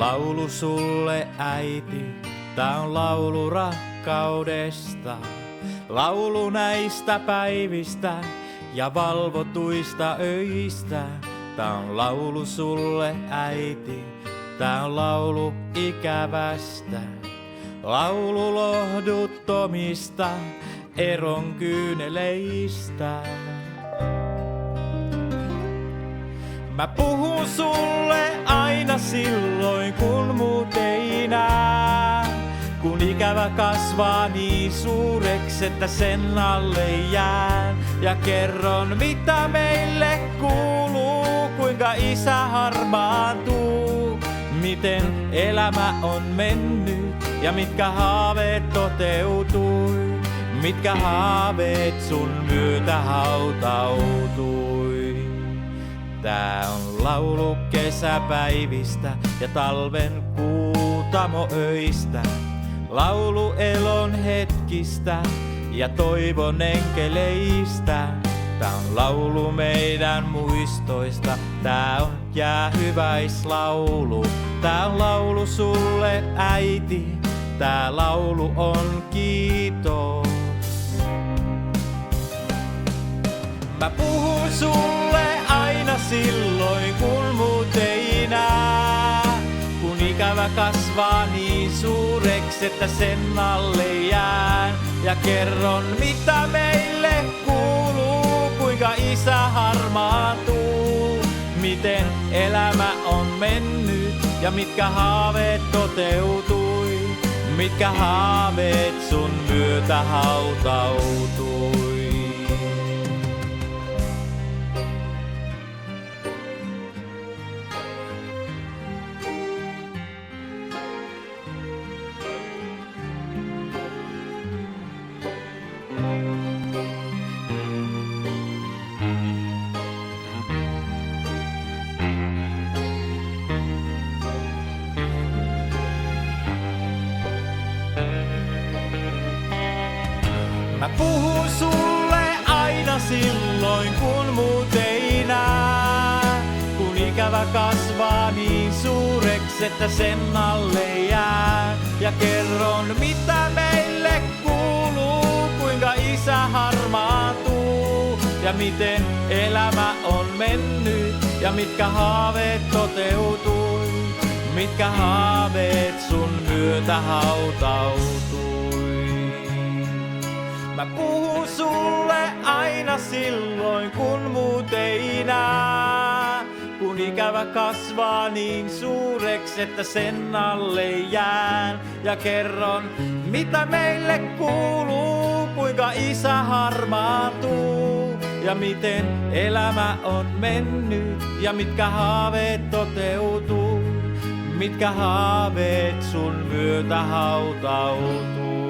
laulu sulle äiti, tää on laulu rakkaudesta. Laulu näistä päivistä ja valvotuista öistä. Tää on laulu sulle äiti, tää on laulu ikävästä. Laulu lohduttomista eron kyyneleistä. Mä puhun sulle aina silloin, kun muut ei näe. Kun ikävä kasvaa niin suureksi, että sen alle jään. Ja kerron, mitä meille kuuluu, kuinka isä harmaantuu. Miten elämä on mennyt ja mitkä haaveet toteutui. Mitkä haaveet sun myötä hautautui. Tää on laulu kesäpäivistä ja talven kuutamoöistä. Laulu elon hetkistä ja toivon enkeleistä. Tää on laulu meidän muistoista, tää on jäähyväislaulu. Tää on laulu sulle äiti, tää laulu on kiitos. Mä puhun sulle aina silloin, kun muut ei näe. Kun ikävä kasvaa niin suureksi, että sen alle jään. Ja kerron, mitä meille kuuluu, kuinka isä harmaantuu. Miten elämä on mennyt ja mitkä haaveet toteutui. Mitkä haaveet sun myötä hautautui. Mä puhun sulle aina silloin, kun muut ei näe. Kun ikävä kasvaa niin suureksi, että sen alle jää. Ja kerron, mitä meille kuuluu, kuinka isä harmaantuu. Ja miten elämä on mennyt ja mitkä haaveet toteutui. Mitkä haaveet sun myötä hautautui. Mä puhun sulle aina silloin, kun muut ei näe. Kun ikävä kasvaa niin suureksi, että sen alle jään. Ja kerron, mitä meille kuuluu, kuinka isä harmaantuu. Ja miten elämä on mennyt ja mitkä haaveet toteutuu. Mitkä haaveet sun myötä hautautuu.